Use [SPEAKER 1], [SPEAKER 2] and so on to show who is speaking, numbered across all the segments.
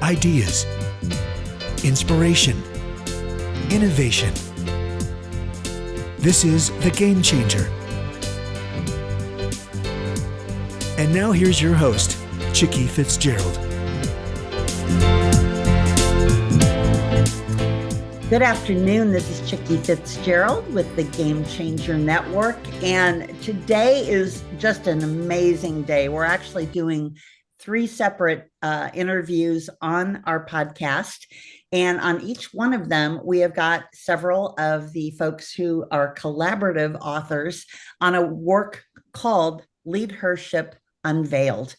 [SPEAKER 1] Ideas, inspiration, innovation. This is The Game Changer. And now here's your host, Chickie Fitzgerald.
[SPEAKER 2] Good afternoon. This is Chickie Fitzgerald with the Game Changer Network. And today is just an amazing day. We're actually doing 3 separate interviews on our podcast. And on each one of them, we have got several of the folks who are collaborative authors on a work called LeadHERship Unveiled.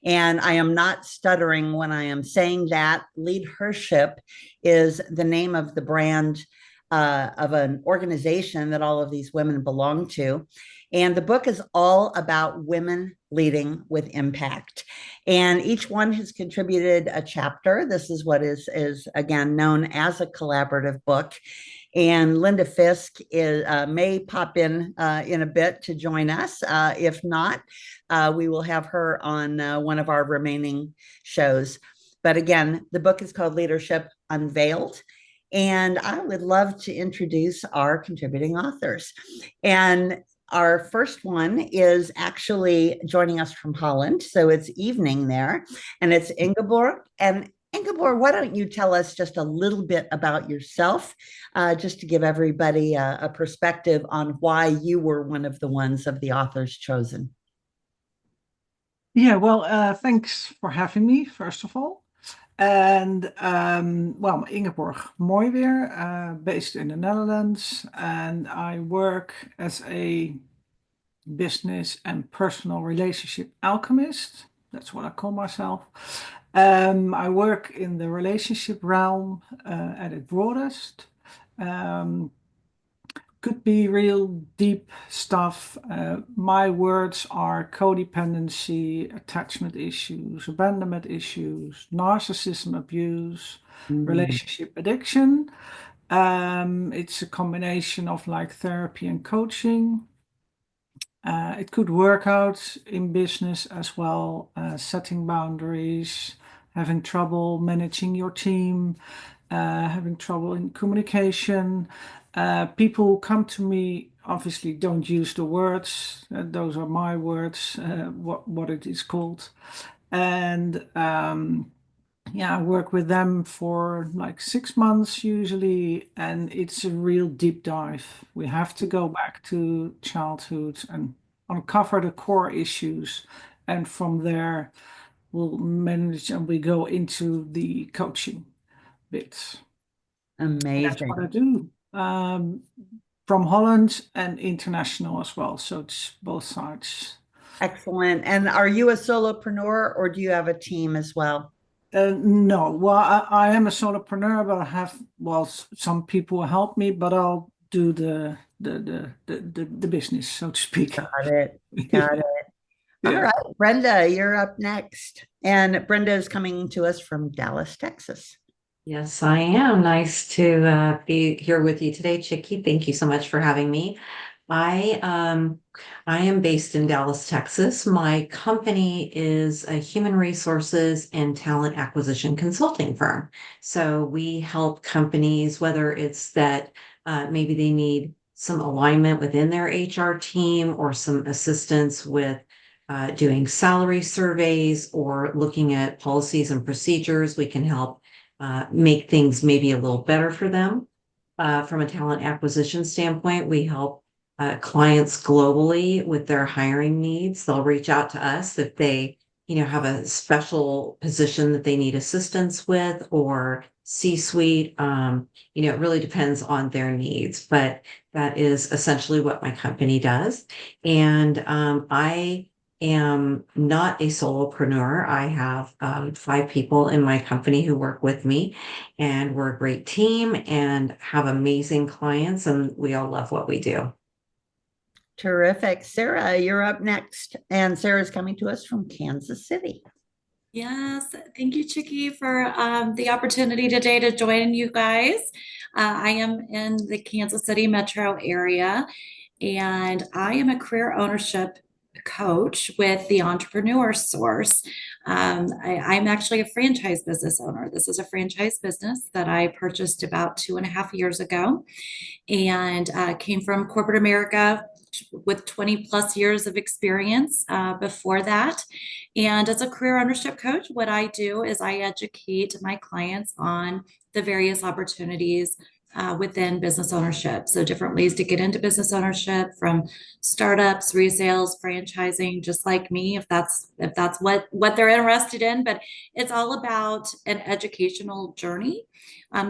[SPEAKER 2] And I am not stuttering when I am saying that. LeadHERship is the name of the brand of an organization that all of these women belong to. And the book is all about women leading with impact. And each one has contributed a chapter. This is what is again known as a collaborative book. And Linda Fisk may pop in a bit to join us. If not, we will have her on one of our remaining shows. But again, the book is called LeadHERship Unveiled. And I would love to introduce our contributing authors. And our first one is actually joining us from Holland. So it's evening there. And it's Ingeborg. And Ingeborg, why don't you tell us just a little bit about yourself, just to give everybody a perspective on why you were one of the ones of the authors chosen.
[SPEAKER 3] Yeah, well, thanks for having me, first of all. And well, Ingeborg Mooiweer, based in the Netherlands, and I work as a business and personal relationship alchemist. That's what I call myself. I work in the relationship realm at its broadest. Could be real deep stuff. My words are codependency, attachment issues, abandonment issues, narcissism abuse, relationship addiction. It's a combination of like therapy and coaching. It could work out in business as well, setting boundaries, having trouble managing your team, having trouble in communication. People come to me, obviously don't use the words, those are my words, what it is called. And yeah, I work with them for like 6 months usually, and it's a real deep dive. We have to go back to childhood and uncover the core issues, and from there we'll manage and we go into the coaching bits.
[SPEAKER 2] Amazing.
[SPEAKER 3] That's what I do. From Holland and international as well. So it's both sides.
[SPEAKER 2] Excellent. And are you a solopreneur or do you have a team as well?
[SPEAKER 3] No, well, I am a solopreneur, but I have, well, some people help me, but I'll do the business, so to speak.
[SPEAKER 2] Got it. Got it. All
[SPEAKER 3] Yeah.
[SPEAKER 2] right, Brenda, you're up next. And Brenda is coming to us from Dallas, Texas.
[SPEAKER 4] Yes, I am. Nice to be here with you today, Chickie. Thank you so much for having me. I am based in Dallas, Texas. My company is a human resources and talent acquisition consulting firm. So we help companies, whether it's that maybe they need some alignment within their HR team or some assistance with doing salary surveys or looking at policies and procedures. We can help make things maybe a little better for them. From a talent acquisition standpoint, we help clients globally with their hiring needs. They'll reach out to us if they, have a special position that they need assistance with, or C-suite. It really depends on their needs, but that is essentially what my company does. And I am not a solopreneur. I have 5 people in my company who work with me, and we're a great team and have amazing clients, and we all love what we do.
[SPEAKER 2] Terrific. Sara, you're up next. And Sara's coming to us from Kansas City.
[SPEAKER 5] Yes, thank you, Chickie, for the opportunity today to join you guys. I am in the Kansas City metro area, and I am a career ownership coach with the Entrepreneur Source. I'm actually a franchise business owner. This is a franchise business that I purchased about 2.5 years ago, and came from corporate America with 20 plus years of experience before that. And as a career ownership coach, what I do is I educate my clients on the various opportunities within business ownership. So different ways to get into business ownership, from startups, resales, franchising, just like me, if that's what they're interested in. But it's all about an educational journey,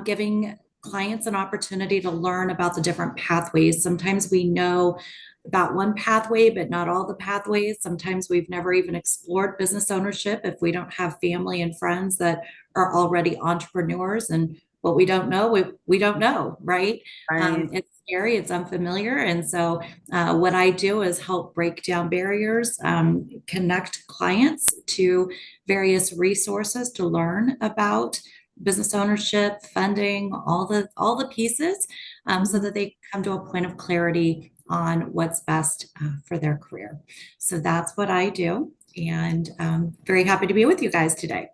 [SPEAKER 5] giving clients an opportunity to learn about the different pathways. Sometimes we know about one pathway, but not all the pathways. Sometimes we've never even explored business ownership if we don't have family and friends that are already entrepreneurs. And what we don't know, we don't know, right?
[SPEAKER 2] Right.
[SPEAKER 5] It's scary, it's unfamiliar. And so what I do is help break down barriers, connect clients to various resources to learn about business ownership, funding, all the pieces, so that they come to a point of clarity on what's best for their career. So that's what I do, and very happy to be with you guys today.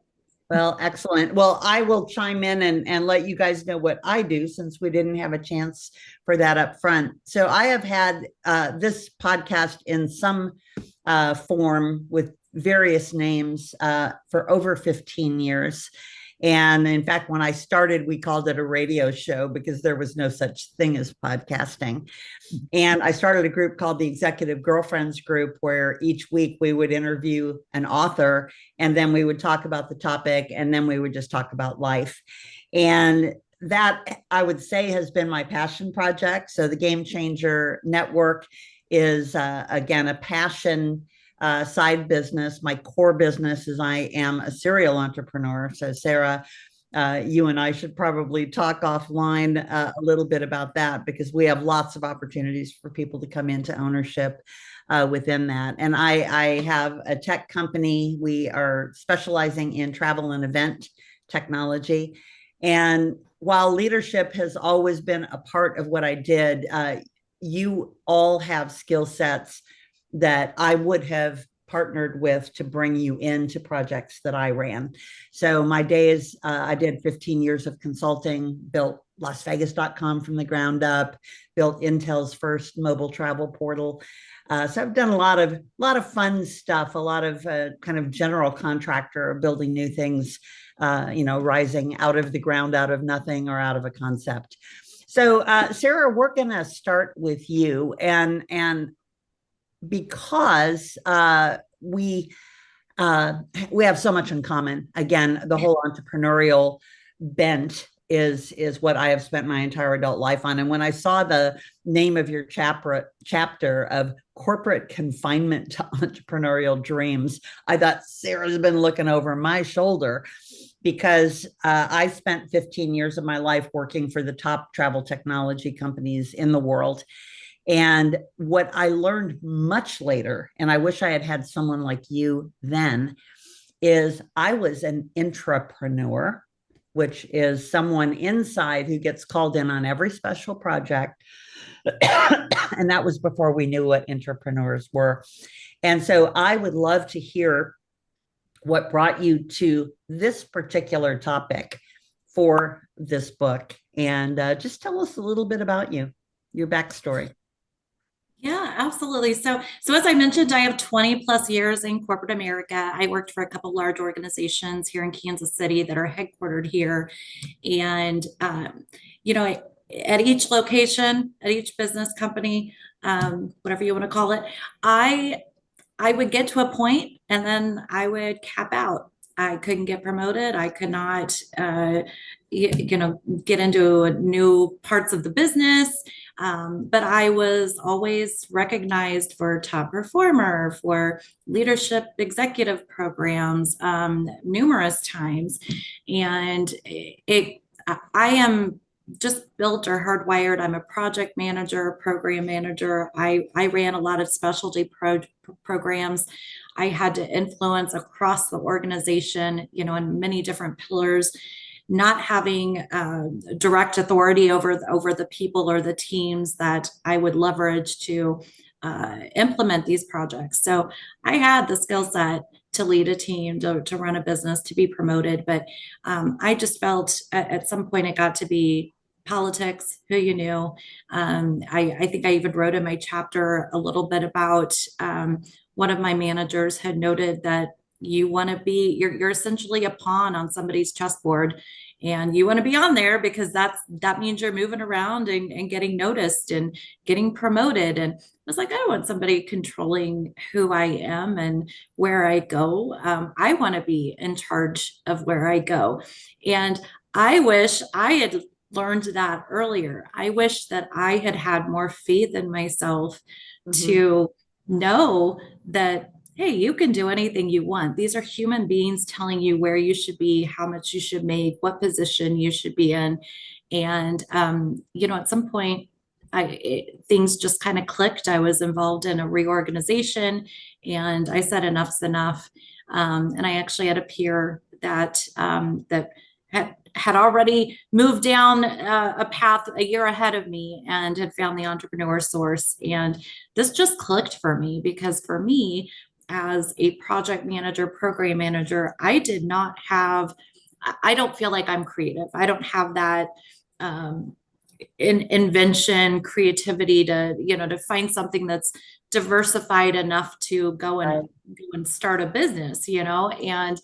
[SPEAKER 2] Well, excellent. Well, I will chime in and let you guys know what I do, since we didn't have a chance for that up front. So I have had this podcast in some form with various names for over 15 years. And in fact, when I started, we called it a radio show because there was no such thing as podcasting. And I started a group called the Executive Girlfriends Group, where each week we would interview an author, and then we would talk about the topic, and then we would just talk about life. And that, I would say, has been my passion project. So the Game Changer Network is, again, a passion side business. My core business is I am a serial entrepreneur. So Sara, you and I should probably talk offline a little bit about that, because we have lots of opportunities for people to come into ownership within that. And I have a tech company. We are specializing in travel and event technology. And while leadership has always been a part of what I did, you all have skill sets that I would have partnered with to bring you into projects that I ran. So my days, I did 15 years of consulting, built LasVegas.com from the ground up, built Intel's first mobile travel portal. So I've done a lot of fun stuff, a lot of kind of general contractor, building new things, rising out of the ground, out of nothing, or out of a concept. So Sara, we're going to start with you, and because we have so much in common. Again, the whole entrepreneurial bent is what I have spent my entire adult life on. And when I saw the name of your chapter of corporate confinement to entrepreneurial dreams, I thought Sara's been looking over my shoulder, because I spent 15 years of my life working for the top travel technology companies in the world. And what I learned much later, and I wish I had had someone like you then, is I was an intrapreneur, which is someone inside who gets called in on every special project. And that was before we knew what entrepreneurs were. And so I would love to hear what brought you to this particular topic for this book. And just tell us a little bit about you, your backstory.
[SPEAKER 5] Yeah, absolutely. So as I mentioned, I have 20 plus years in corporate America. I worked for a couple large organizations here in Kansas City that are headquartered here. And, at each location, at each business company, whatever you want to call it, I would get to a point and then I would cap out. I couldn't get promoted. I could not, get into new parts of the business. But I was always recognized for top performer, for leadership executive programs, numerous times. And I am just built or hardwired. I'm a project manager, program manager. I ran a lot of specialty programs. I had to influence across the organization, in many different pillars. Not having direct authority over the people or the teams that I would leverage to implement these projects. So I had the skill set to lead a team, to run a business, to be promoted. But I just felt at some point it got to be politics, who you knew. I think I even wrote in my chapter a little bit about one of my managers had noted that you're essentially a pawn on somebody's chessboard, and you want to be on there because that means you're moving around and getting noticed and getting promoted. And I was like, I don't want somebody controlling who I am and where I go. I want to be in charge of where I go. And I wish I had learned that earlier. I wish that I had had more faith in myself to know that, hey, you can do anything you want. These are human beings telling you where you should be, how much you should make, what position you should be in. And, at some point, things just kind of clicked. I was involved in a reorganization, and I said, enough's enough. And I actually had a peer that had already moved down a path a year ahead of me and had found the entrepreneur source. And this just clicked for me, because for me, as a project manager, program manager, I don't feel like I'm creative. I don't have that invention, creativity to find something that's diversified enough to go and start a business, and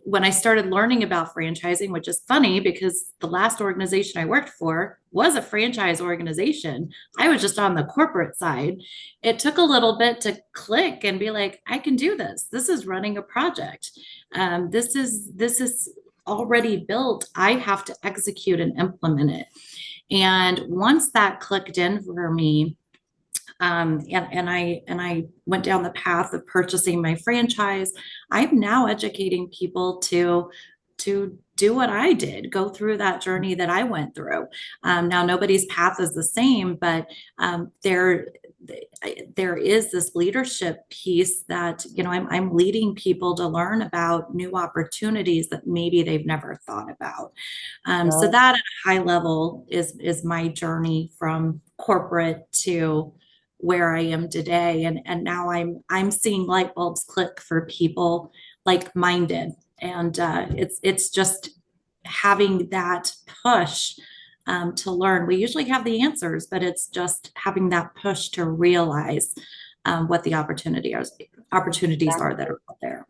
[SPEAKER 5] when I started learning about franchising, which is funny because the last organization I worked for was a franchise organization. I was just on the corporate side. It took a little bit to click and be like, I can do this. This is running a project. This is already built. I have to execute and implement it. And once that clicked in for me, and I went down the path of purchasing my franchise, I'm now educating people to do what I did, go through that journey that I went through. Now nobody's path is the same, but there is this leadership piece that, I'm leading people to learn about new opportunities that maybe they've never thought about. So that at a high level is my journey from corporate to where I am today. And now I'm seeing light bulbs click for people like-minded. And it's just having that push to learn. We usually have the answers, but it's just having that push to realize what the opportunities are that are out there.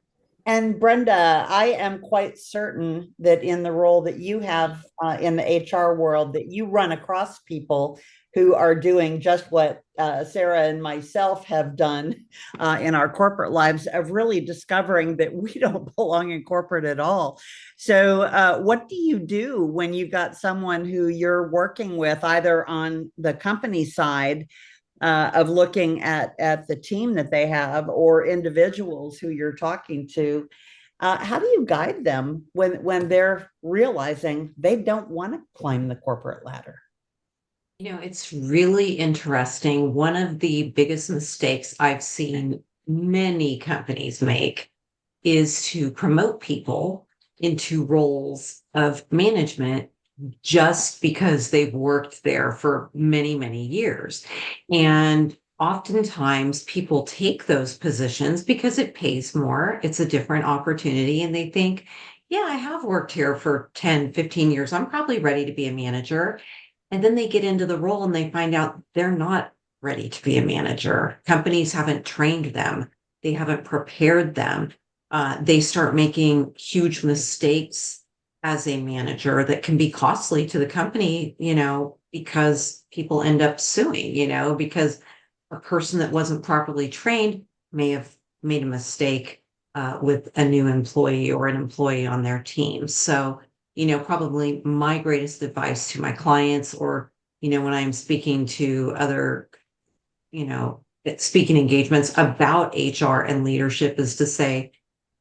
[SPEAKER 2] And Brenda, I am quite certain that in the role that you have in the HR world, that you run across people who are doing just what Sara and myself have done in our corporate lives, of really discovering that we don't belong in corporate at all. So what do you do when you've got someone who you're working with, either on the company side of looking at the team that they have, or individuals who you're talking to? How do you guide them when they're realizing they don't want to climb the corporate ladder?
[SPEAKER 4] It's really interesting. One of the biggest mistakes I've seen many companies make is to promote people into roles of management just because they've worked there for many, many years. And oftentimes people take those positions because it pays more. It's a different opportunity. And they think, yeah, I have worked here for 10, 15 years. I'm probably ready to be a manager. And then they get into the role and they find out they're not ready to be a manager. Companies haven't trained them. They haven't prepared them. They start making huge mistakes as a manager that can be costly to the company, because people end up suing, because a person that wasn't properly trained may have made a mistake with a new employee or an employee on their team. So probably my greatest advice to my clients, or, when I'm speaking to other, speaking engagements about HR and leadership, is to say,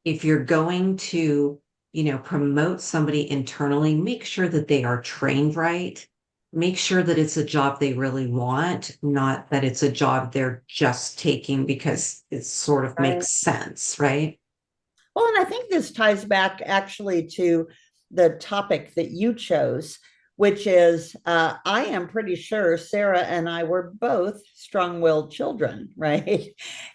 [SPEAKER 4] if you're going to, promote somebody internally, make sure that they are trained right. Make sure that it's a job they really want, not that it's a job they're just taking because it sort of makes sense, right?
[SPEAKER 2] Well, and I think this ties back actually to the topic that you chose, which is I am pretty sure Sara and I were both strong-willed children, right?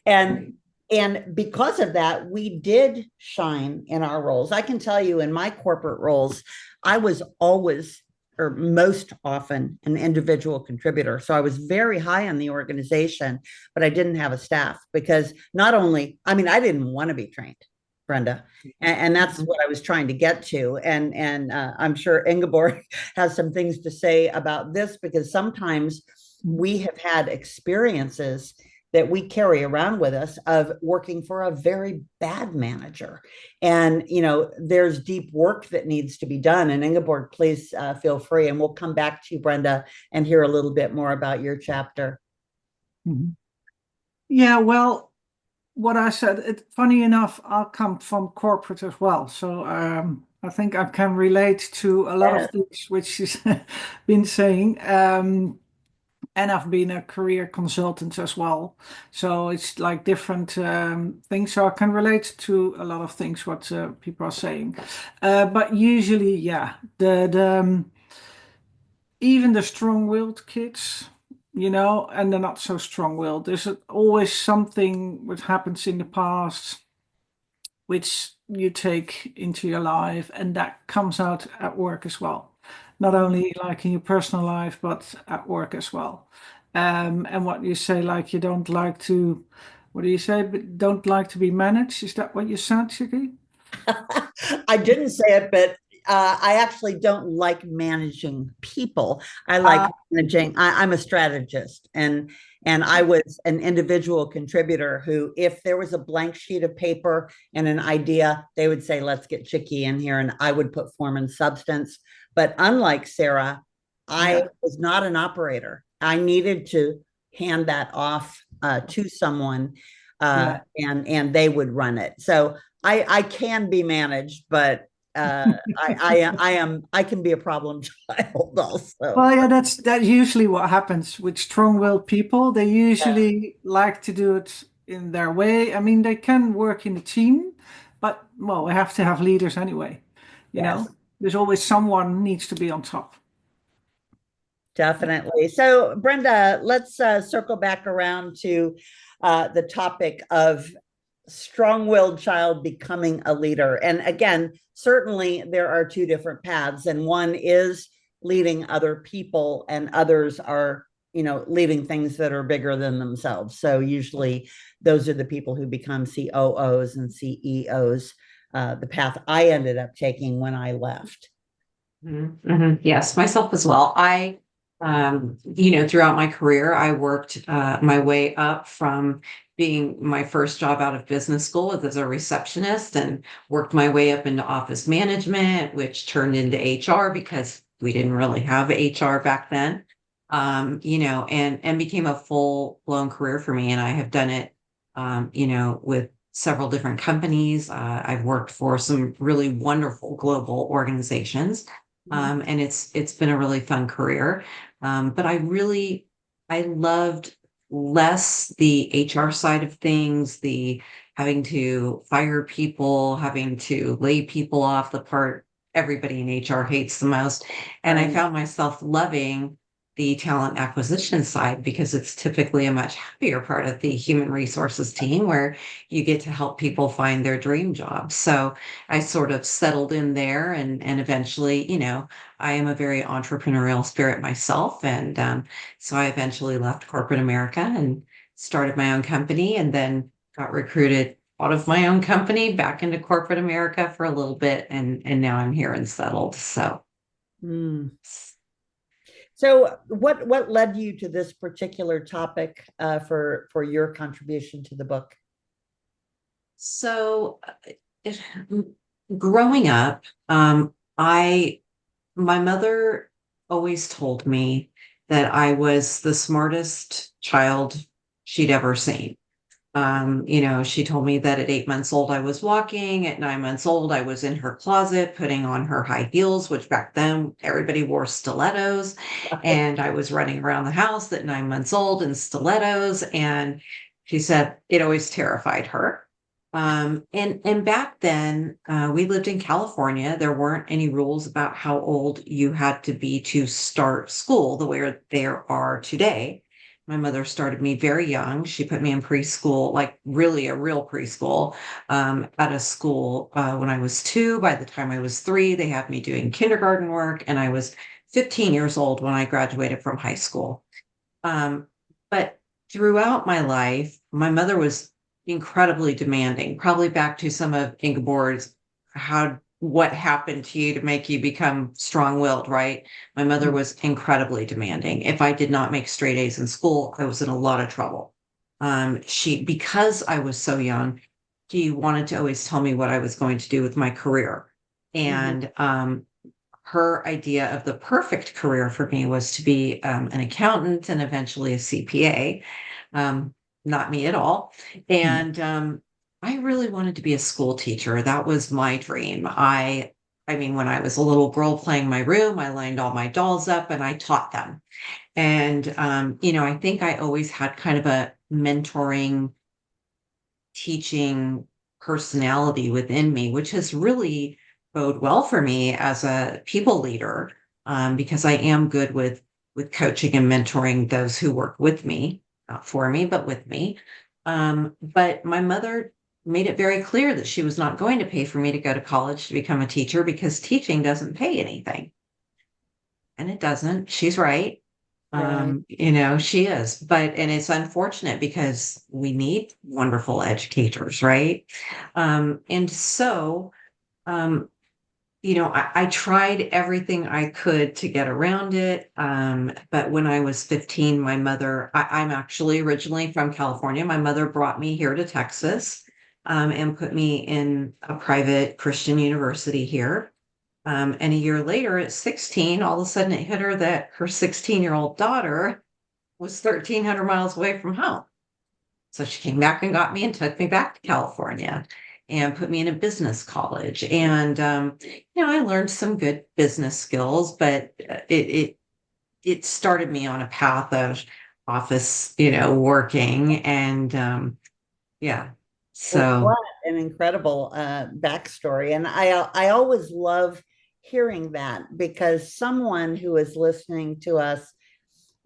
[SPEAKER 2] And and because of that, we did shine in our roles. I can tell you in my corporate roles, I was always or most often an individual contributor. So I was very high in the organization, but I didn't have a staff because not only, I mean, I didn't want to be trained, Brenda, and that's what I was trying to get to. And I'm sure Ingeborg has some things to say about this because sometimes we have had experiences that we carry around with us of working for a very bad manager. And, you know, there's deep work that needs to be done. And Ingeborg, please feel free. And we'll come back to you, Brenda, and hear a little bit more about your chapter.
[SPEAKER 3] Mm-hmm. Yeah, well, what I said, funny enough, I'll come from corporate as well. So I think I can relate to a lot of things which she's been saying. And I've been a career consultant as well. So it's like different things. So I can relate to a lot of things what people are saying. But usually, yeah, even the strong-willed kids, you know, and they're not so strong-willed. There's always something which happens in the past which you take into your life, and that comes out at work as well. Not only like in your personal life, but at work as well. And what you say, like you don't like to, what do you say? Don't like to be managed. Is that what you said, Shiki?
[SPEAKER 2] I didn't say it, but I actually don't like managing people. I like managing. I'm a strategist, and I was an individual contributor who, if there was a blank sheet of paper and an idea, they would say, "Let's get Chicky in here," and I would put form and substance. But unlike Sara, I was not an operator. I needed to hand that off to someone, and they would run it. So I can be managed, but I can be a problem child also.
[SPEAKER 3] Well, yeah, that's usually what happens with strong-willed people. They usually like to do it in their way. I mean, they can work in a team, but well, we have to have leaders anyway. You know, there's always someone needs to be on top.
[SPEAKER 2] Definitely. So, Brenda, let's circle back around to the topic of strong-willed child becoming a leader. And again, certainly there are two different paths, and one is leading other people, and others are, you know, leading things that are bigger than themselves. So usually those are the people who become COOs and CEOs, the path I ended up taking when I left.
[SPEAKER 4] Yes, myself as well. You know, throughout my career, I worked my way up from being my first job out of business school as a receptionist, and worked my way up into office management, which turned into HR because we didn't really have HR back then. You know, and became a full-blown career for me. And I have done it, you know, with several different companies. I've worked for some really wonderful global organizations. And it's been a really fun career. But I loved less the HR side of things, the having to fire people, having to lay people off, the part everybody in HR hates the most. And I found myself loving the talent acquisition side because it's typically a much happier part of the human resources team where you get to help people find their dream job. So I sort of settled in there, and eventually, you know, I am a very entrepreneurial spirit myself. And so I eventually left corporate America and started my own company, and then got recruited out of my own company back into corporate America for a little bit. And now I'm here and settled. So.
[SPEAKER 2] So what led you to this particular topic for your contribution to the book?
[SPEAKER 4] So growing up, my mother always told me that I was the smartest child she'd ever seen. You know, she told me that at 8 months old, I was walking. At 9 months old, I was in her closet putting on her high heels, which back then everybody wore stilettos. And I was running around the house at 9 months old in stilettos. And she said it always terrified her. And back then, we lived in California. There weren't any rules about how old you had to be to start school the way there are today. My mother started me very young. She put me in preschool, like really a real preschool, at a school when I was 2. By the time I was 3, they had me doing kindergarten work, and I was 15 years old when I graduated from high school. But throughout my life, my mother was incredibly demanding, probably back to some of Ingeborg's, what happened to you to make you become strong-willed, right? My mother was incredibly demanding. If I did not make straight A's in school, I was in a lot of trouble. Because I was so young, she wanted to always tell me what I was going to do with my career. And her idea of the perfect career for me was to be an accountant and eventually a CPA. Not me at all. And I really wanted to be a school teacher. That was my dream. I mean, when I was a little girl playing in my room, I lined all my dolls up and I taught them. And, I think I always had kind of a mentoring, teaching personality within me, which has really bode well for me as a people leader, because I am good with coaching and mentoring those who work with me, not for me, but with me. But my mother made it very clear that she was not going to pay for me to go to college to become a teacher because teaching doesn't pay anything. And it doesn't. She's right. She is, and it's unfortunate because we need wonderful educators, right? And so, I tried everything I could to get around it. But when I was 15, I'm actually originally from California. My mother brought me here to Texas, and put me in a private Christian university here. And a year later, at 16, all of a sudden it hit her that her 16-year-old daughter was 1,300 miles away from home. So she came back and got me and took me back to California and put me in a business college. And, I learned some good business skills, but it started me on a path of office, working. And yeah,
[SPEAKER 2] Well,
[SPEAKER 4] so.
[SPEAKER 2] what an incredible backstory. And I always love hearing that because someone who is listening to us,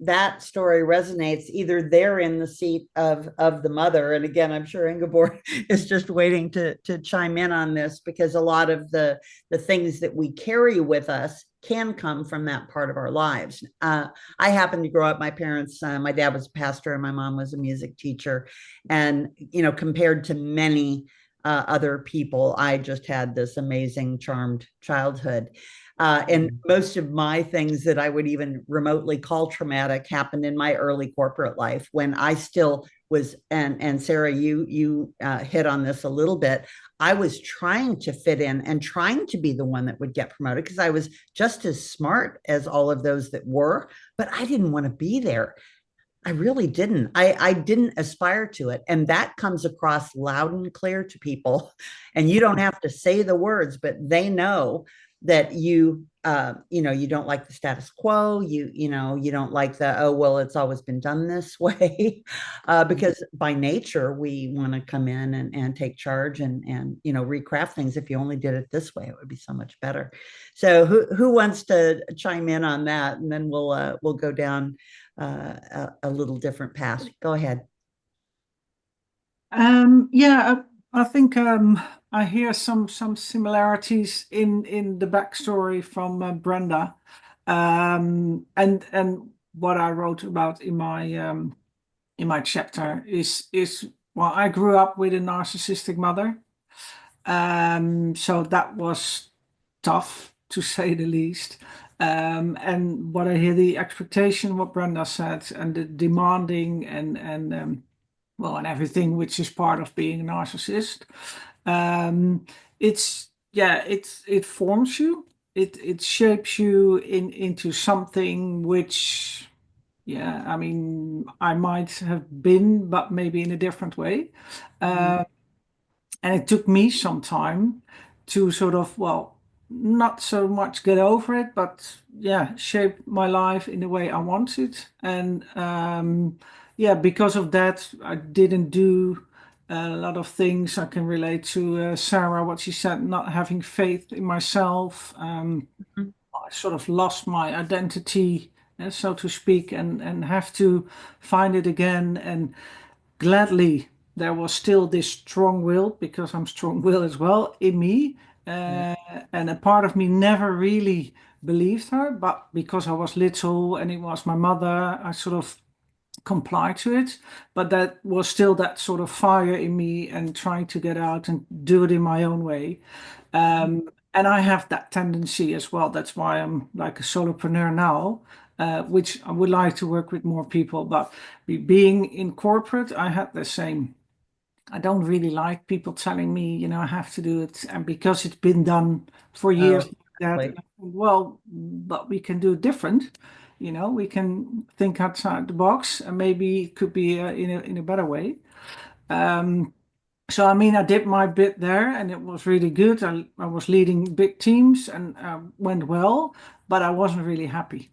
[SPEAKER 2] that story resonates. Either they're in the seat of the mother, and again, I'm sure Ingeborg is just waiting to chime in on this, because a lot of the things that we carry with us can come from that part of our lives. I happened to grow up, my parents, my dad was a pastor and my mom was a music teacher, and compared to many other people, I just had this amazing charmed childhood. And most of my things that I would even remotely call traumatic happened in my early corporate life when I still was, and Sara, you hit on this a little bit. I was trying to fit in and trying to be the one that would get promoted because I was just as smart as all of those that were, but I didn't want to be there. I really didn't. I didn't aspire to it. And that comes across loud and clear to people. And you don't have to say the words, but they know that you don't like the status quo. You don't like the, oh, well, it's always been done this way. Because by nature, we want to come in and take charge and recraft things. If you only did it this way, it would be so much better. So who wants to chime in on that? And then we'll go down a little different path. Go ahead.
[SPEAKER 3] Yeah, I think I hear some similarities in the backstory from Brenda, and what I wrote about in my chapter is well, I grew up with a narcissistic mother, so that was tough to say the least. And what I hear, the expectation, what Brenda said, and the demanding and well, and everything which is part of being a narcissist. It forms you. It shapes you into something which, yeah, I mean, I might have been, but maybe in a different way. And it took me some time to sort of, well, not so much get over it, but yeah, shape my life in the way I wanted. And yeah, because of that, I didn't do A lot of things I can relate to Sarah, what she said, not having faith in myself.
[SPEAKER 2] Mhm.
[SPEAKER 3] I sort of lost my identity, so to speak, and have to find it again. And gladly, there was still this strong will, because I'm strong-willed as well, in me.
[SPEAKER 2] Yeah.
[SPEAKER 3] Uh, and a part of me never really believed her, but because I was little and it was my mother, I sort of comply to it, but that was still that sort of fire in me and trying to get out and do it in my own way. And I have that tendency as well. That's why I'm like a solopreneur now, which I would like to work with more people. But being in corporate, I had the same. I don't really like people telling me, I have to do it. And because it's been done for
[SPEAKER 2] Oh,
[SPEAKER 3] years like that, and
[SPEAKER 2] exactly.
[SPEAKER 3] I think, well, but we can do it different. We can think outside the box and maybe it could be in a better way. Um, so, I mean, I did my bit there and it was really good. I was leading big teams and went well, but I wasn't really happy.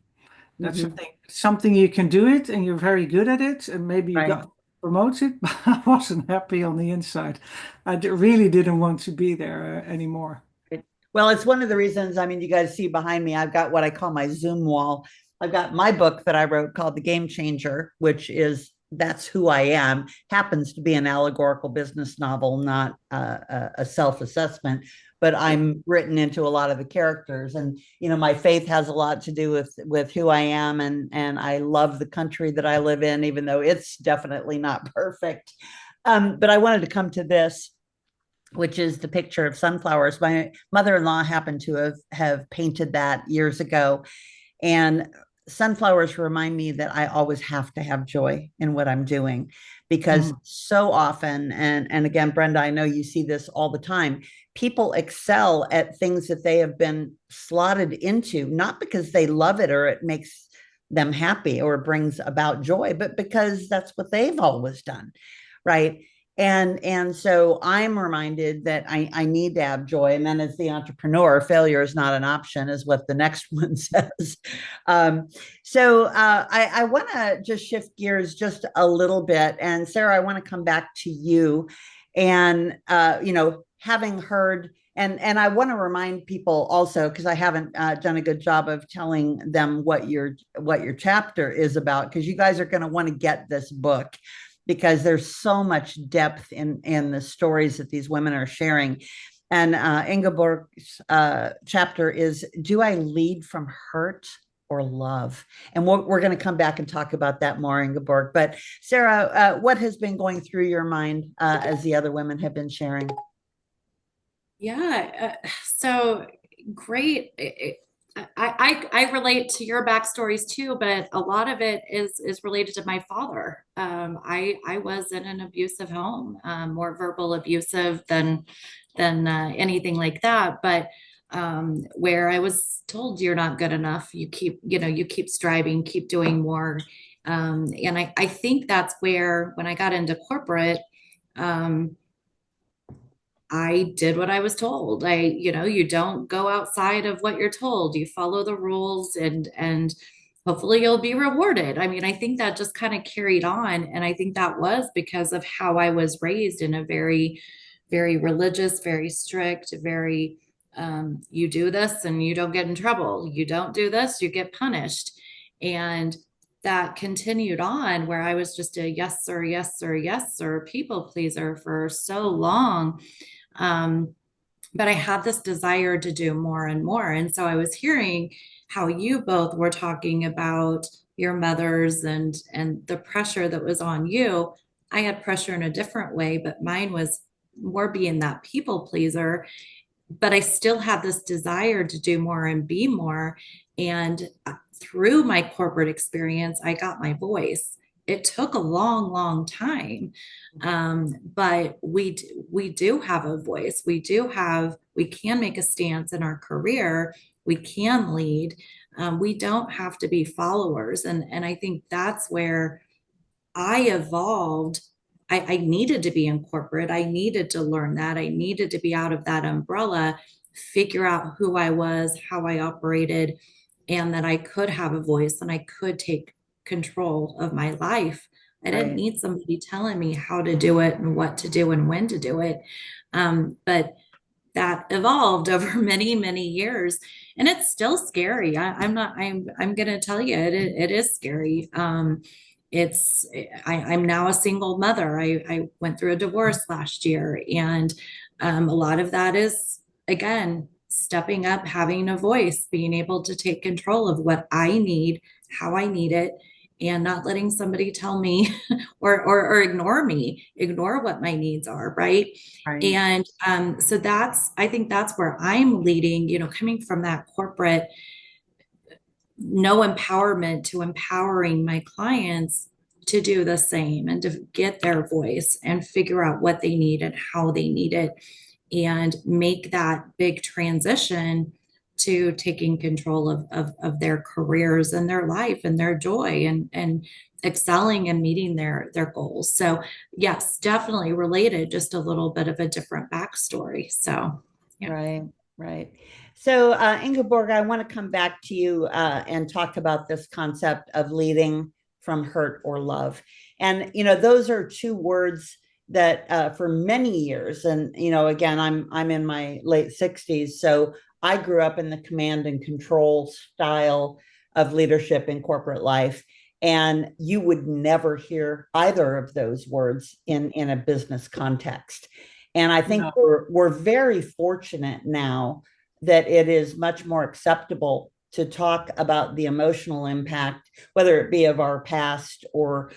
[SPEAKER 3] That's the
[SPEAKER 2] Mhm.
[SPEAKER 3] thing. Something you can do it and you're very good at it, and maybe you
[SPEAKER 2] Right.
[SPEAKER 3] got promoted, but I wasn't happy on the inside. Really didn't want to be there anymore.
[SPEAKER 2] Right. Well, it's one of the reasons. I mean, you guys see behind me, I've got what I call my Zoom wall. I've got my book that I wrote called The Game Changer, which is that's who I am. Happens to be an allegorical business novel, not a self-assessment, but I'm written into a lot of the characters. And my faith has a lot to do with who I am, and I love the country that I live in, even though it's definitely not perfect. But I wanted to come to this, which is the picture of sunflowers. My mother-in-law happened to have painted that years ago. And sunflowers remind me that I always have to have joy in what I'm doing, because
[SPEAKER 3] Mhm.
[SPEAKER 2] so often, and again, Brenda, I know you see this all the time, people excel at things that they have been slotted into, not because they love it or it makes them happy or brings about joy, but because that's what they've always done, right? And so I'm reminded that I need to have joy. And then as the entrepreneur, failure is not an option, is what the next one says. Um, I want to just shift gears just a little bit. And Sarah, I want to come back to you. And having heard, and I want to remind people also, because I haven't done a good job of telling them what your chapter is about, because you guys are going to want to get this book, because there's so much depth in the stories that these women are sharing. And Ingeborg's chapter is, Do I Lead from Hurt or Love? And we're going to come back and talk about that more, Ingeborg. But Sarah, what has been going through your mind as the other women have been sharing?
[SPEAKER 5] Yeah, so great. I relate to your backstories too, but a lot of it is related to my father. I was in an abusive home, more verbal abusive than anything like that, but where I was told you're not good enough. You keep striving, keep doing more. And I think that's where, when I got into corporate, um, I did what I was told. You don't go outside of what you're told. You follow the rules, and hopefully you'll be rewarded. I mean, I think that just kind of carried on. And I think that was because of how I was raised, in a very, very religious, very strict, very, you do this and you don't get in trouble. You don't do this, you get punished. And that continued on, where I was just a yes, sir, yes, sir, yes, sir, people pleaser for so long. Um, but I had this desire to do more and more. And so I was hearing how you both were talking about your mothers and the pressure that was on you. I had pressure in a different way, but mine was more being that people pleaser. But I still had this desire to do more and be more. And through my corporate experience, I got my voice. It took a long, long time, but we do have a voice. We can make a stance in our career. We can lead. We don't have to be followers, and I think that's where I evolved. I needed to be in corporate. I needed to learn that. I needed to be out of that umbrella, figure out who I was, how I operated, and that I could have a voice and I could take control of my life. I didn't need somebody telling me how to do it and what to do and when to do it. But that evolved over many, many years, and it's still scary. I'm going to tell you, it is scary. It's, I'm now a single mother. I went through a divorce last year, and a lot of that is, again, stepping up, having a voice, being able to take control of what I need, how I need it, and not letting somebody tell me or ignore me, ignore what my needs are, right? And so I think that's where I'm leading, coming from that corporate no empowerment to empowering my clients to do the same and to get their voice and figure out what they need and how they need it, and make that big transition to taking control of their careers and their life and their joy, and excelling and meeting their goals. So yes, definitely related, just a little bit of a different backstory. So yeah.
[SPEAKER 2] Right. So, Ingeborg, I want to come back to you and talk about this concept of leading from hurt or love. And, those are two words that for many years, and, again, I'm in my late 60s. So I grew up in the command and control style of leadership in corporate life. And you would never hear either of those words in a business context. And I think we're very fortunate now that it is much more acceptable to talk about the emotional impact, whether it be of our past or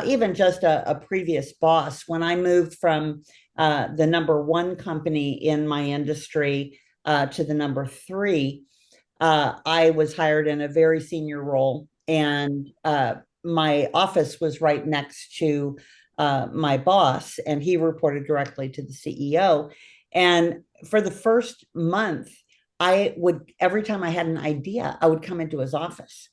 [SPEAKER 2] even just a previous boss. When I moved from the number one company in my industry to the number three, I was hired in a very senior role, and my office was right next to my boss, and he reported directly to the CEO. And for the first month, every time I had an idea, I would come into his office.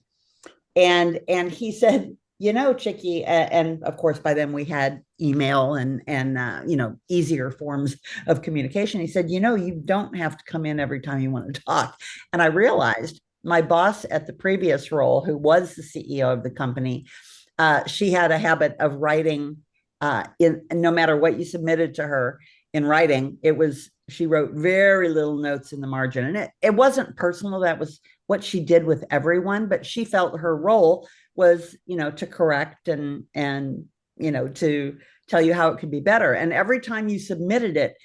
[SPEAKER 2] And he said, Chicky, and of course, by then we had email and easier forms of communication. He said, you don't have to come in every time you want to talk. And I realized my boss at the previous role, who was the CEO of the company, she had a habit of writing no matter what you submitted to her in writing, she wrote very little notes in the margin. And it wasn't personal. That was what she did with everyone, but she felt her role was, to correct and to tell you how it could be better. And every time you submitted it,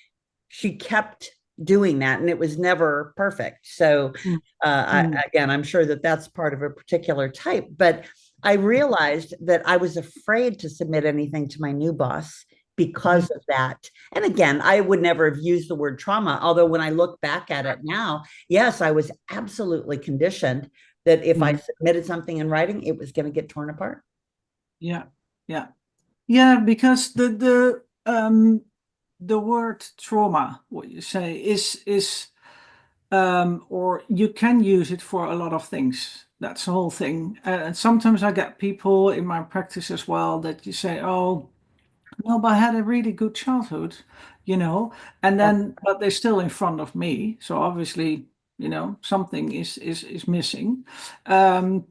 [SPEAKER 2] she kept doing that, and it was never perfect. So again, I'm sure that's part of a particular type, but I realized that I was afraid to submit anything to my new boss because of that. And again, I would never have used the word trauma, although when I look back at it now, yes, I was absolutely conditioned that if I submitted something in writing, it was going to get torn apart.
[SPEAKER 3] Yeah, because the word trauma, what you say, is or you can use it for a lot of things. That's the whole thing. And sometimes I get people in my practice as well that you say, oh, no, but I had a really good childhood, and then, but they're still in front of me. So obviously, something is missing. And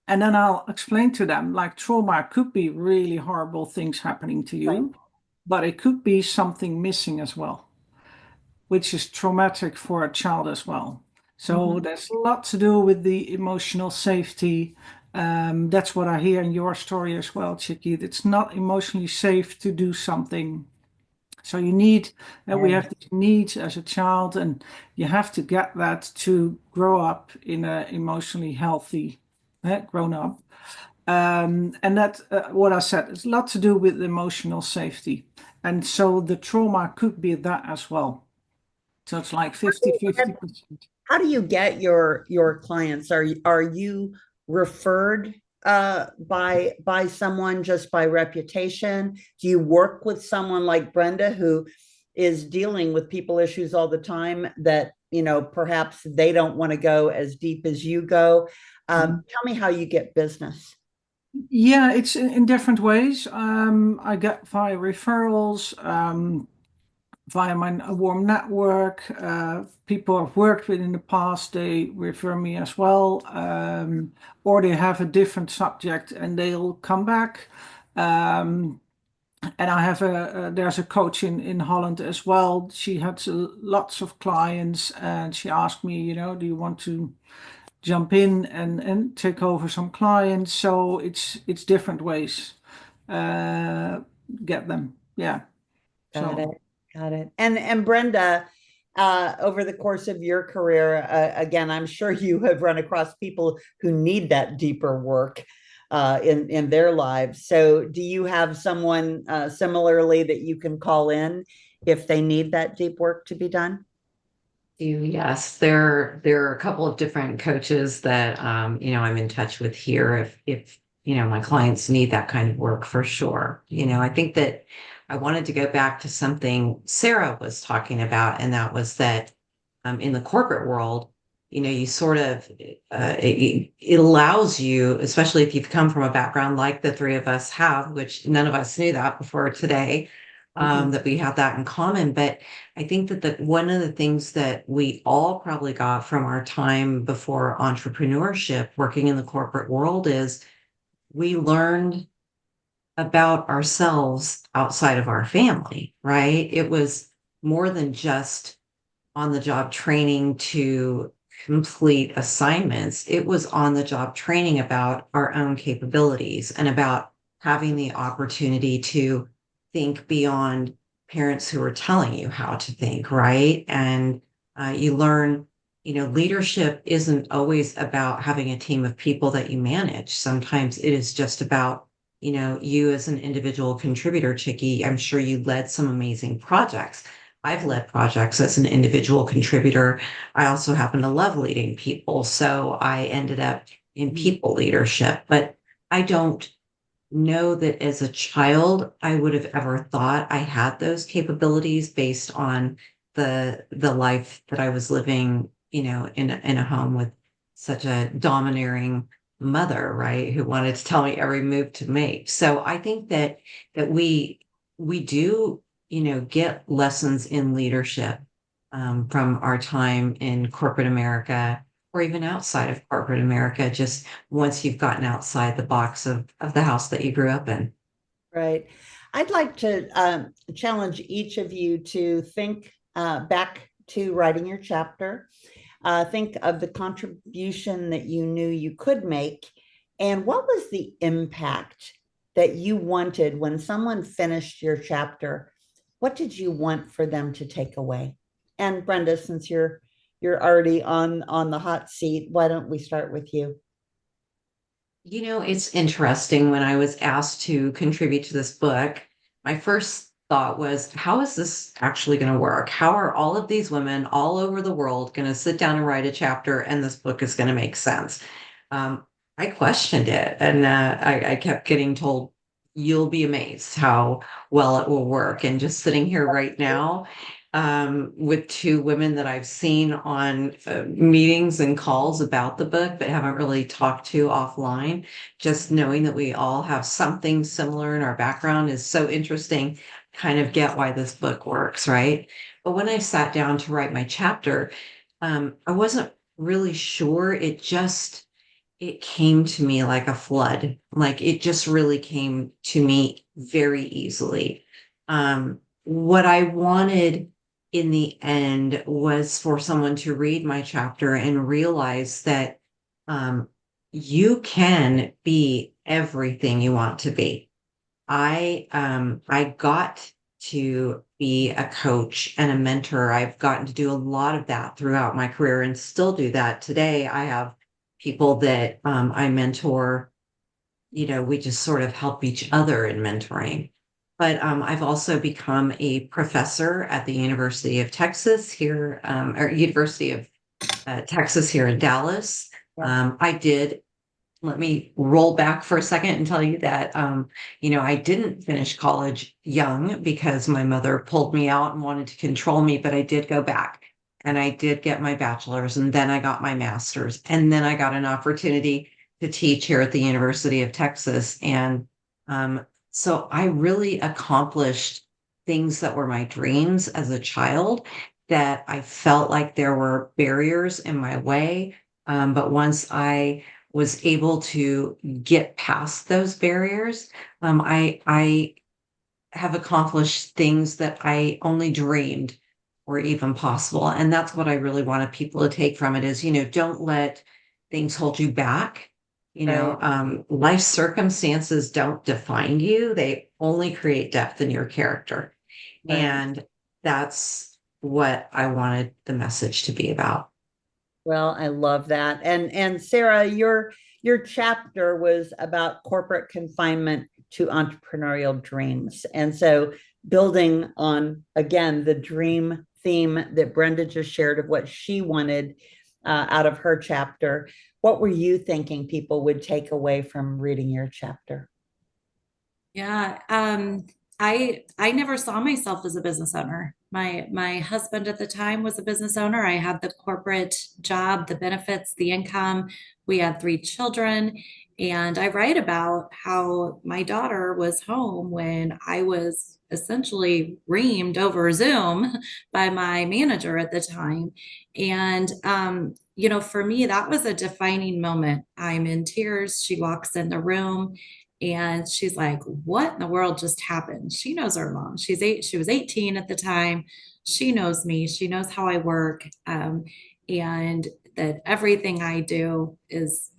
[SPEAKER 3] then I'll explain to them, like, trauma could be really horrible things happening to you, but it could be something missing as well, which is traumatic for a child as well. So there's a lot to do with the emotional safety. That's what I hear in your story as well, Chicky. It's not emotionally safe to do something. So you need, we have these needs as a child, and you have to get that to grow up in a emotionally healthy, grown up. And that, what I said, it's a lot to do with emotional safety. And so the trauma could be that as well. So it's like 50-50%.
[SPEAKER 2] How do you get your clients? Are you referred by someone just by reputation? Do you work with someone like Brenda, who is dealing with people issues all the time that perhaps they don't want to go as deep as you go? Tell me how you get business.
[SPEAKER 3] Yeah, it's in different ways. I get via referrals, via my warm network. People I've worked with in the past, they refer me as well, or they have a different subject and they'll come back. Um, and I have there's a coach in Holland as well. She had lots of clients, and she asked me, do you want to jump in and take over some clients? So it's different ways get them. Yeah.
[SPEAKER 2] Got
[SPEAKER 3] So
[SPEAKER 2] it. Got it. And Brenda, over the course of your career, again, I'm sure you have run across people who need that deeper work in their lives. So, do you have someone similarly that you can call in if they need that deep work to be done?
[SPEAKER 4] Yes, there are a couple of different coaches that I'm in touch with here if my clients need that kind of work for sure. I think that I wanted to go back to something Sarah was talking about, and that was that in the corporate world, you sort of it allows you, especially if you've come from a background like the three of us have, which none of us knew that before today, that we have that in common. But I think that one of the things that we all probably got from our time before entrepreneurship, working in the corporate world, is we learned about ourselves outside of our family, right? It was more than just on the job training to complete assignments. It was on the job training about our own capabilities and about having the opportunity to think beyond parents who are telling you how to think, right? And you learn, leadership isn't always about having a team of people that you manage. Sometimes it is just about, you as an individual contributor, Chicky. I'm sure you led some amazing projects. I've led projects as an individual contributor. I also happen to love leading people. So I ended up in people leadership, but I don't know that as a child I would have ever thought I had those capabilities based on the life that I was living, in a home with such a domineering mother, right, who wanted to tell me every move to make. So I think that we do, get lessons in leadership from our time in corporate America or even outside of corporate America, just once you've gotten outside the box of the house that you grew up in.
[SPEAKER 2] Right. I'd like to challenge each of you to think back to writing your chapter. Think of the contribution that you knew you could make, and what was the impact that you wanted when someone finished your chapter? What did you want for them to take away? And Brenda, since you're already on the hot seat, why don't we start with you?
[SPEAKER 4] It's interesting when I was asked to contribute to this book, my first thought was, how is this actually going to work? How are all of these women all over the world going to sit down and write a chapter and this book is going to make sense? I questioned it, and I kept getting told, you'll be amazed how well it will work. And just sitting here right now, with two women that I've seen on meetings and calls about the book, but haven't really talked to offline. Just knowing that we all have something similar in our background is so interesting. Kind of get why this book works, right? But when I sat down to write my chapter, I wasn't really sure. It came to me like a flood. Like it just really came to me very easily. What I wanted in the end was for someone to read my chapter and realize that um, you can be everything you want to be. I got to be a coach and a mentor. I've gotten to do a lot of that throughout my career and still do that today. I have people that I mentor. We just sort of help each other in mentoring. But I've also become a professor at the University of Texas here, or University of Texas here in Dallas. I did, let me roll back for a second and tell you that, I didn't finish college young because my mother pulled me out and wanted to control me, but I did go back and I did get my bachelor's, and then I got my master's, and then I got an opportunity to teach here at the University of Texas. And so I really accomplished things that were my dreams as a child, that I felt like there were barriers in my way. But once I was able to get past those barriers. I have accomplished things that I only dreamed were even possible. And that's what I really wanted people to take from it is, don't let things hold you back. Life circumstances don't define you. They only create depth in your character.
[SPEAKER 2] Right.
[SPEAKER 4] And that's what I wanted the message to be about.
[SPEAKER 2] Well, I love that. And Sara, your chapter was about corporate confinement to entrepreneurial dreams. And so building on, again, the dream theme that Brenda just shared of what she wanted out of her chapter, what were you thinking people would take away from reading your chapter?
[SPEAKER 5] Yeah, I never saw myself as a business owner. My husband at the time was a business owner. I had the corporate job, the benefits, the income. We had 3 children, and I write about how my daughter was home when I was essentially reamed over Zoom by my manager at the time. And for me, that was a defining moment. I'm in tears. She walks in the room. And she's like, what in the world just happened? She knows her mom. She was 18 at the time. She knows me. She knows how I work. And that everything I do is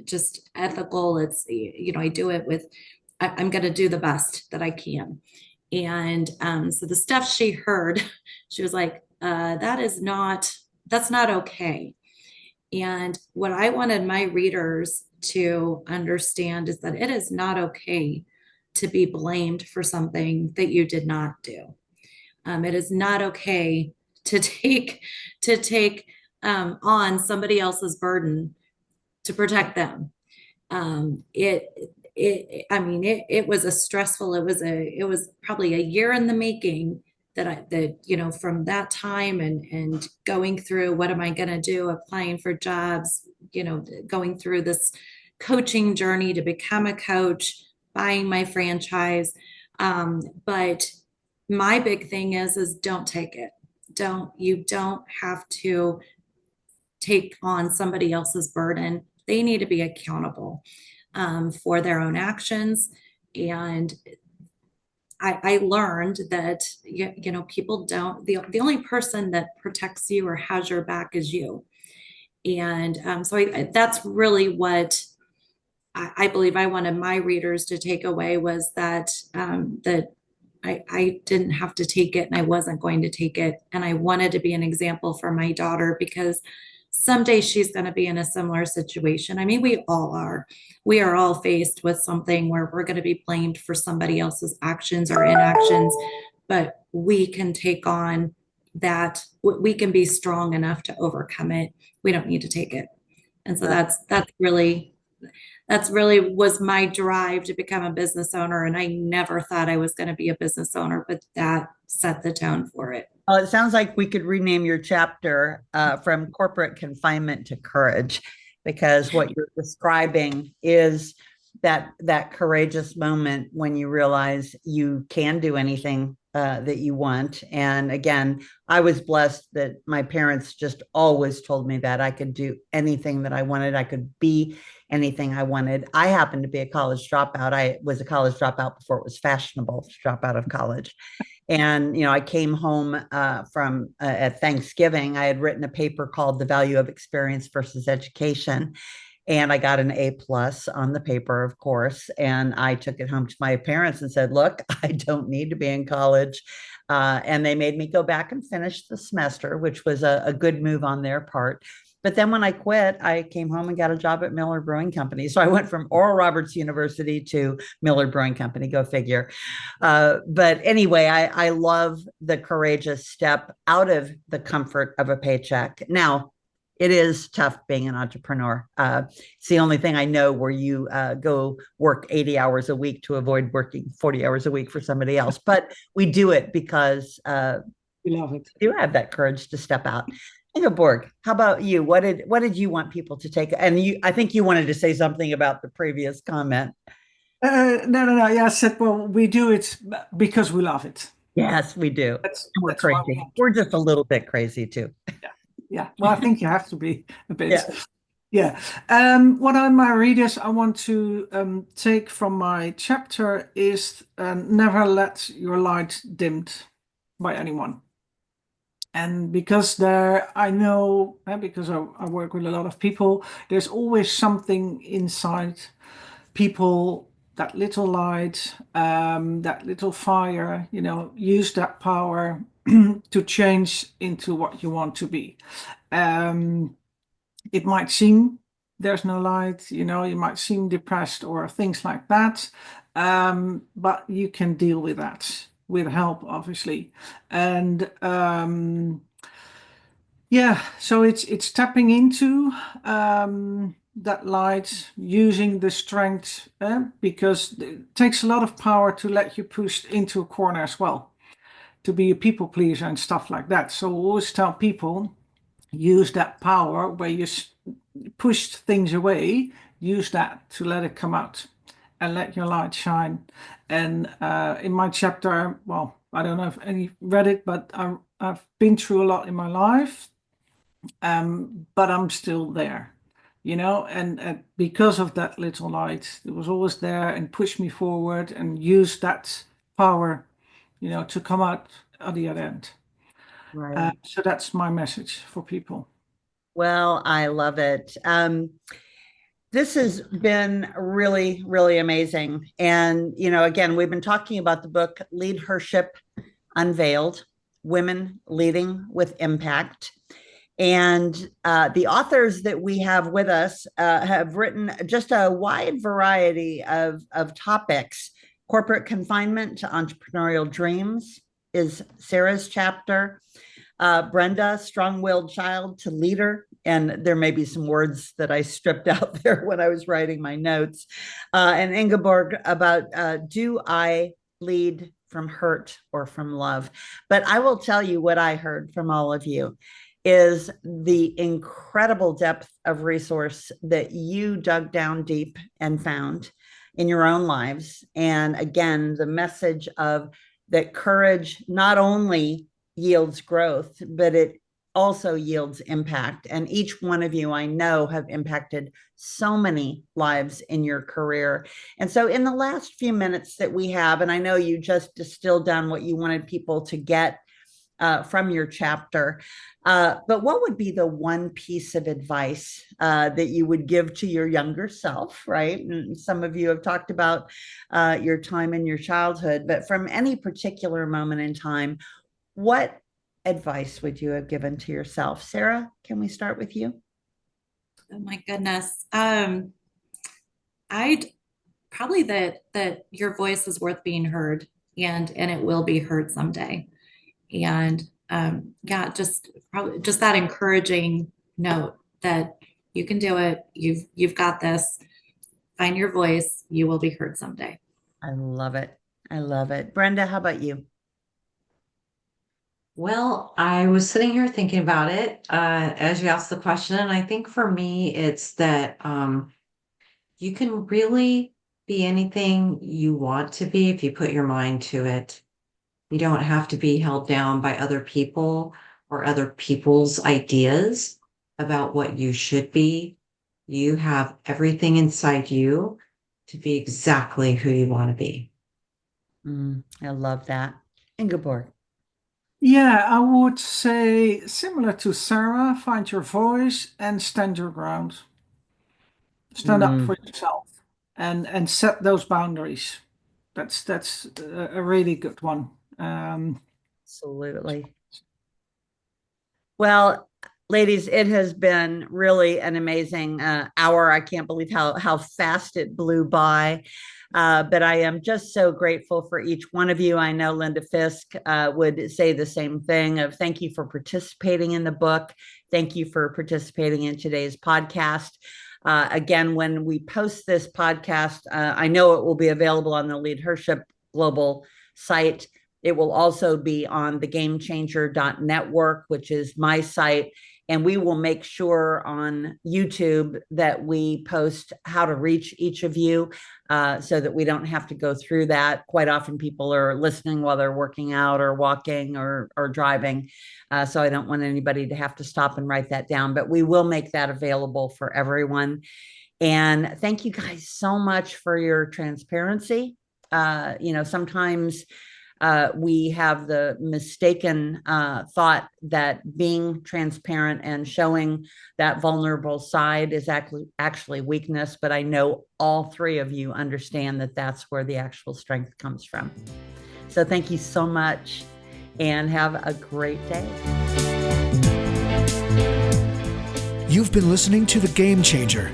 [SPEAKER 5] just ethical. It's, I do it with, I'm going to do the best that I can. And so the stuff she heard, she was like, that's not okay. And what I wanted my readers to understand is that it is not okay to be blamed for something that you did not do. It is not okay to take on somebody else's burden to protect them. It was a stressful. It was probably a year in the making from that time and going through what am I going to do, applying for jobs, going through this coaching journey to become a coach, buying my franchise. But my big thing is don't take it. You don't have to take on somebody else's burden. They need to be accountable for their own actions. And I learned that, people don't, the only person that protects you or has your back is you. And that's really what I believe I wanted my readers to take away was that, that I didn't have to take it and I wasn't going to take it. And I wanted to be an example for my daughter because someday she's going to be in a similar situation. I mean, we all are. We are all faced with something where we're going to be blamed for somebody else's actions or inactions, but we can take on that. We can be strong enough to overcome it. We don't need to take it. And so that's really was my drive to become a business owner. And I never thought I was going to be a business owner, but that set the tone for it.
[SPEAKER 2] Well, it sounds like we could rename your chapter from corporate confinement to courage, because what you're describing is that courageous moment when you realize you can do anything that you want. And again, I was blessed that my parents just always told me that I could do anything that I wanted. I could be anything I wanted. I happened to be a college dropout. I was a college dropout before it was fashionable to drop out of college. And, I came home from at Thanksgiving. I had written a paper called The Value of Experience versus Education. And I got an A+ on the paper, of course. And I took it home to my parents and said, look, I don't need to be in college. And they made me go back and finish the semester, which was a good move on their part. But then when I quit, I came home and got a job at Miller Brewing Company. So I went from Oral Roberts University to Miller Brewing Company, go figure. But anyway, I love the courageous step out of the comfort of a paycheck. Now, it is tough being an entrepreneur. It's the only thing I know where you go work 80 hours a week to avoid working 40 hours a week for somebody else. But we do it because
[SPEAKER 3] We love it.
[SPEAKER 2] you have that courage to step out. Ingeborg, how about you? What did you want people to take? And I think you wanted to say something about the previous comment.
[SPEAKER 3] No. Yeah, I said, well, we do it because we love it.
[SPEAKER 2] Yes, we do. We're crazy. We're just a little bit crazy too.
[SPEAKER 3] Yeah. Well, I think you have to be a bit.
[SPEAKER 2] Yeah.
[SPEAKER 3] Yeah. What my readers I want to take from my chapter is never let your light dimmed by anyone. And because I know, because I work with a lot of people, there's always something inside people, that little light, that little fire, use that power to change into what you want to be. It might seem there's no light, you might seem depressed or things like that. But you can deal with that with help, obviously. And yeah, so it's tapping into that light, using the strength, because it takes a lot of power to let you push into a corner as well, to be a people pleaser and stuff like that. So I always tell people, use that power where you pushed things away, use that to let it come out and let your light shine. And in my chapter, well, I don't know if any read it, but I've been through a lot in my life, but I'm still there, and because of that little light, it was always there and pushed me forward and used that power, to come out at the other end.
[SPEAKER 2] Right.
[SPEAKER 3] So that's my message for people.
[SPEAKER 2] Well, I love it. This has been really, really amazing. And, again, we've been talking about the book LeadHERship Unveiled, Women Leading with Impact. And the authors that we have with us have written just a wide variety of topics. Corporate Confinement to Entrepreneurial Dreams is Sara's chapter. Brenda, Strong-Willed Child to Leader. And there may be some words that I stripped out there when I was writing my notes. And Ingeborg about Do I Lead from Hurt or from Love? But I will tell you what I heard from all of you is the incredible depth of resource that you dug down deep and found in your own lives. And again, the message of that courage not only yields growth, but it also yields impact. And each one of you, I know, have impacted so many lives in your career. And so in the last few minutes that we have, and I know you just distilled down what you wanted people to get from your chapter, but what would be the one piece of advice that you would give to your younger self, right? And some of you have talked about your time in your childhood, but from any particular moment in time, what advice would you have given to yourself? Sara, can we start with you?
[SPEAKER 5] Oh my goodness. I'd probably that your voice is worth being heard, and it will be heard someday. And yeah, just probably just that encouraging note that you can do it. You've got this. Find your voice. You will be heard someday.
[SPEAKER 2] I love it. I love it. Brenda, how about you?
[SPEAKER 4] Well, I was sitting here thinking about it as you asked the question, and I think for me, it's that you can really be anything you want to be if you put your mind to it. You don't have to be held down by other people or other people's ideas about what you should be. You have everything inside you to be exactly who you want to be.
[SPEAKER 2] I love that. Ingeborg.
[SPEAKER 3] Yeah, I would say similar to Sara, find your voice and stand your ground. Stand up for yourself and set those boundaries. That's a really good one.
[SPEAKER 2] Absolutely. Well, ladies, it has been really an amazing hour. I can't believe how fast it blew by. But I am just so grateful for each one of you. I know Linda Fisk would say the same thing of thank you for participating in the book. Thank you for participating in today's podcast. Again, when we post this podcast, I know it will be available on the LeadHERship Global site. It will also be on the gamechanger.network, which is my site. And we will make sure on YouTube that we post how to reach each of you so that we don't have to go through that. Quite often people are listening while they're working out or walking or driving. So I don't want anybody to have to stop and write that down, but we will make that available for everyone. And thank you guys so much for your transparency. Sometimes we have the mistaken thought that being transparent and showing that vulnerable side is actually weakness, but I know all three of you understand that that's where the actual strength comes from. So thank you so much and have a great day.
[SPEAKER 1] You've been listening to The Game Changer.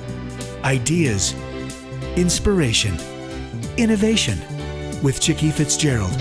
[SPEAKER 1] Ideas, inspiration, innovation with Chickie Fitzgerald.